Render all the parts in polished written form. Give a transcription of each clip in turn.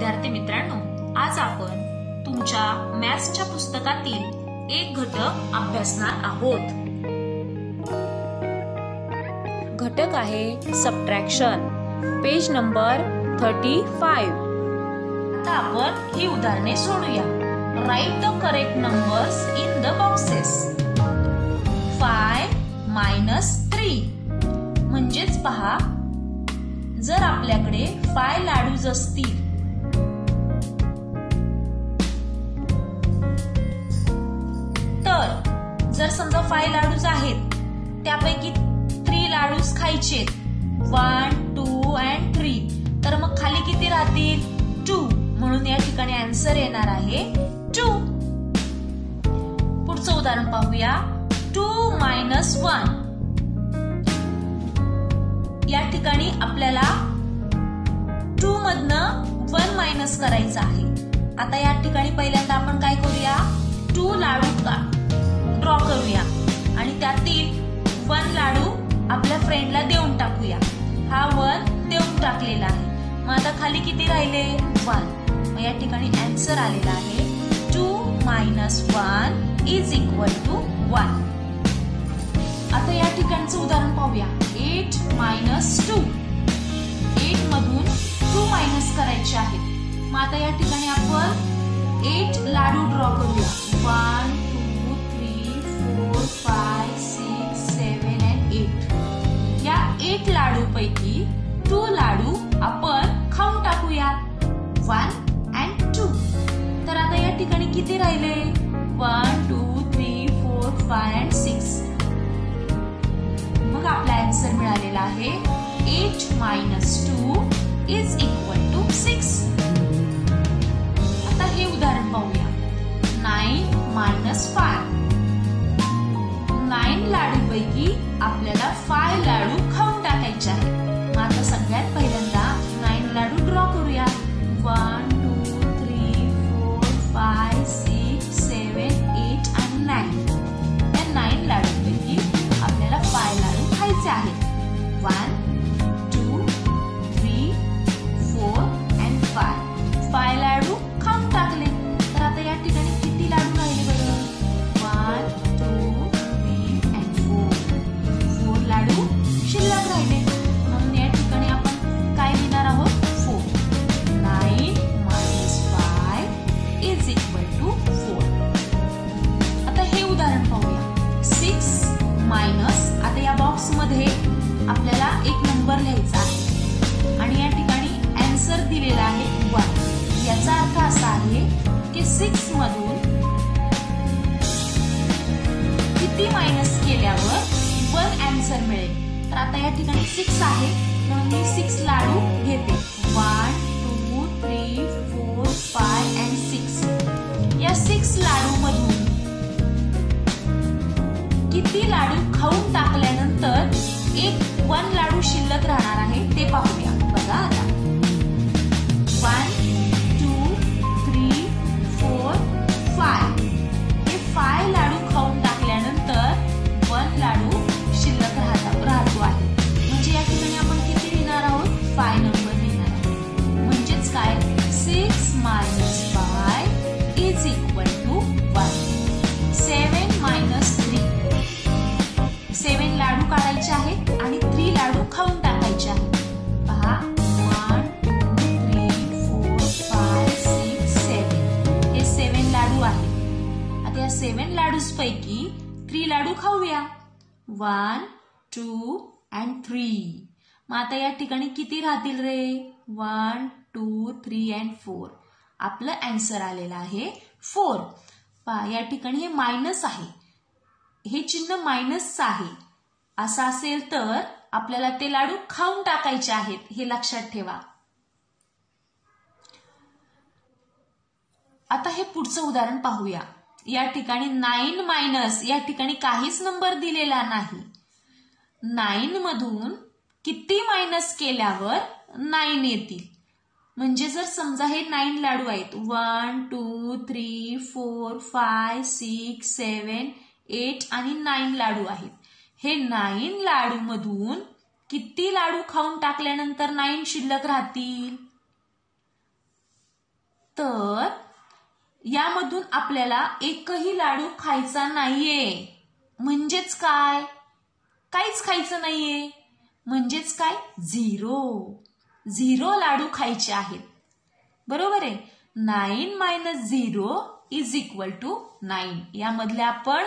विद्यार्थी मित्रांनो, आज आपण तुमच्या मॅथ्सच्या पुस्तकातील एक घटक अभ्यासणार आहोत. घटक आहे सबट्रॅक्शन, पेज नंबर 35. आता आपण ही उदाहरणे सोडूया. Write the correct numbers in the boxes. 5 - 3 म्हणजेच पहा, जर आपल्याकडे 5 लाडूज असतील तर जर समजा 5 लाडूज आहेत, त्यापैकी 3 लाडूज खायचे 1, 2 and 3, तर मग खाली किती राहतील? 2. म्हणून या ठिकाणी आन्सर येणार आहे 2. पुढचं उदाहरण पाहूया. 2 - 1. या ठिकाणी आपल्याला 2 मधनं 1 मायनस करायचं आहे. आता या ठिकाणी पहिल्यांदा आपण काय करूया, 2 लाडू ड्रॉ करूया आणि त्यातील 1 लाडू आपल्या फ्रेंडला देऊन टाकूया. हा 1 देऊन टाकलेला आहे. मग आता खाली किती राहिले? 1. मग या ठिकाणी आन्सर आलेला आहे 2 - 1 इज इक्वल टू 1. आता या ठिकाणचं उदाहरण पाहूया. 8 - 2. 8 मधून 2 मायनस करायचे आहेत. मग आता या ठिकाणी आपण 8 लाडू ड्रॉ करूया. 1, 2, 3, 4, 5, 6, 7 and 8. या 8 लाडू पैकी 2 लाडू आपण खाऊन टाकूया. 1 and 2. तर आता या ठिकाणी किती राहिले? 1, 2, 3, 4, 5 and 6. मग आपला आन्सर मिळालेला आहे 8 - 2 इज इक्वल टू 6. आता हे उदाहरण पाहूया. 9 - 5. 9 लाडू पैकी आपल्याला 5 लाडू खाऊन टाकायचे आहेत. मग आता सगळ्यात पहिल्यांदा 9 लाडू ड्रॉ करूया. 1, 2, 3, 4, 5, 6, 7, 8 आणि 9. या 9 लाडू पैकी आपल्याला 5 लाडू खायचे आहेत. 1, 2, 3, 4 and 5. 5 लाडू खाऊन टाकले. तर आता या ठिकाणी किती लाडू राहिले बरं? 1, 2, 3 and 4. 4 लाडू शिल्लक राहिले. म्हणून या ठिकाणी आपण काय लिहिणार आहोत? 4. 9 - 5 इज इक्वल टू 4. आता हे उदाहरण पाहूया. 6 मायनस, आता या बॉक्स मध्ये आपल्याला एक नंबर लिहायचा आहे आणि या ठिकाणी आन्सर दिलेला आहे 1. याचा अर्थ असा आहे की 6 मधून किती मायनस केल्यावर 1 आन्सर मिळेल. तर आता या ठिकाणी 6 आहे म्हणून मी 6 लाडू घेते. 1, 2, 3, 4, 5 and 6. या 6 लाडू मधून किती लाडू खाऊन टाकल्यानंतर 1 लाडू शिल्लक राहणार आहे ते पाहूया. बघा आता 1, 2, 3, 4, 5. हे 5 लाडू खाऊन टाकल्यानंतर 1 लाडू शिल्लक राहतो आहे. म्हणजे या ठिकाणी आपण किती लिहिणार आहोत? 5 नंबर लिहिणार आहोत. म्हणजेच काय? 6 - 5 इज इक्वल टू 1. 7 - 3. 7 लाडू काढायचे आहेत आणि 3 लाडू खाऊन टाकायचे आहेत. पहा 1, 2, 3, 4, 5, 6, 7. हे 7 लाडू आहेत. आता या 7 लाडूज पैकी 3 लाडू खाऊया. 1, 2 and 3. मग आता या ठिकाणी किती राहतील रे? 1, 2, 3 and 4. आपलं आन्सर आलेलं आहे 4. पहा या ठिकाणी हे मायनस आहे. हे चिन्ह मायनसचं आहे. असं असेल तर आपल्याला ते लाडू खाऊन टाकायचे आहेत, हे लक्षात ठेवा. आता हे पुढचं उदाहरण पाहूया. या ठिकाणी 9 मायनस, या ठिकाणी काहीच नंबर दिलेला नाही. 9 मधून किती मायनस केल्यावर 9 येतील? म्हणजे जर समजा हे 9 लाडू आहेत. 1, 2, 3, 4, 5, 6, 7, 8 आणि 9 लाडू आहेत. हे 9 लाडू मधून किती लाडू खाऊन टाकल्यानंतर 9 शिल्लक राहतील? तर यामधून आपल्याला एकही लाडू खायचा नाहीये. म्हणजेच काय? काहीच खायचं नाहीये. म्हणजेच काय? 0 लाडू खायचे आहेत. बरोबर आहे. 9 - 0 = 9. यामधले आपण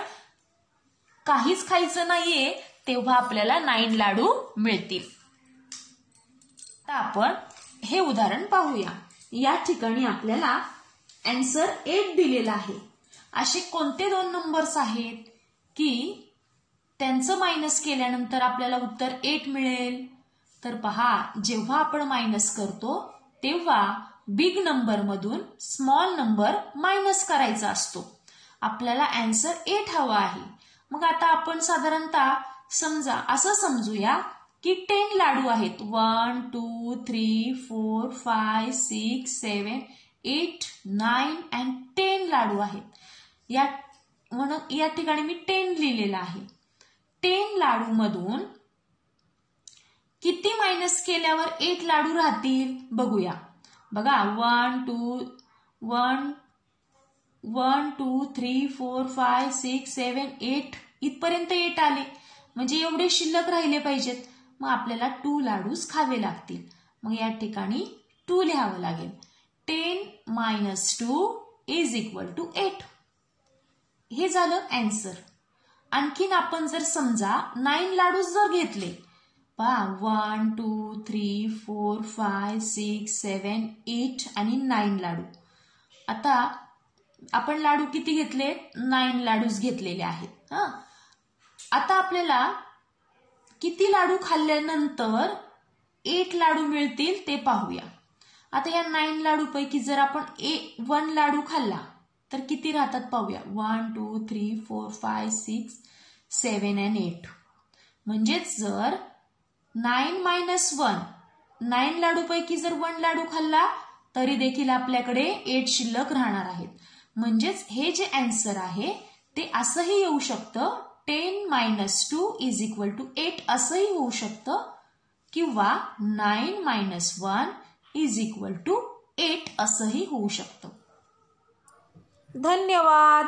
काहीच खायचं नाहीये तेव्हा आपल्याला 9 लाडू मिळतील. आता आपण हे उदाहरण पाहूया. या ठिकाणी आपल्याला आन्सर 8 दिलेला आहे. असे कोणते 2 नंबर्स आहेत की त्यांचं मायनस केल्यानंतर आपल्याला उत्तर 8 मिळेल? तर पहा, जेव्हा आपण मायनस करतो तेव्हा बिग नंबर मधून स्मॉल नंबर मायनस करायचा असतो. आपल्याला आन्सर 8 हवा आहे. मग आता आपण साधारणतः समजा असं समजूया की 10 लाडू आहेत. 1 2 3 4 5 6 7 8 9 and 10 लाडू आहेत. म्हणून या ठिकाणी मी 10 लिहिलेला आहे. 10 लाडू मधून किती मायनस केल्यावर 8 लाडू राहतील बघूया. बघा 1 2 3 4 5 6 7 8 इथपर्यंत 8 आले. म्हणजे एवढे शिल्लक राहिले पाहिजेत. मग आपल्याला 2 लाडूच खावे लागतील. मग या ठिकाणी 2 लिहावं लागेल. 10 - 2 = 8. हे झालं आन्सर. आणखीन आपण जर समजा 9 लाडू जर घेतले, पहा 1 2 3 4 5 6 7 8 आणि 9 लाडू. आता आपण लाडू किती घेतले? 9 लाडूच घेतलेले आहेत. आता आपल्याला किती लाडू खाल्ल्यानंतर 8 लाडू मिळतील ते पाहूया. आता या 9 लाडू पैकी जर आपण 1 लाडू खाल्ला तर किती राहतात पाहूया. 1 2 3 4 5 6 7 and 8. म्हणजेच जर 9 - 1 9 लाडू पैकी जर 1 लाडू खाल्ला तरी देखील आपल्याकडे 8 शिल्लक राहणार आहेत. म्हणजेच हे जे आन्सर आहे ते असंही येऊ शकतं. 10 - 2 = 8 असंही होऊ शकतं किंवा 9 - 1 = 8 असंही होऊ शकतं. धन्यवाद.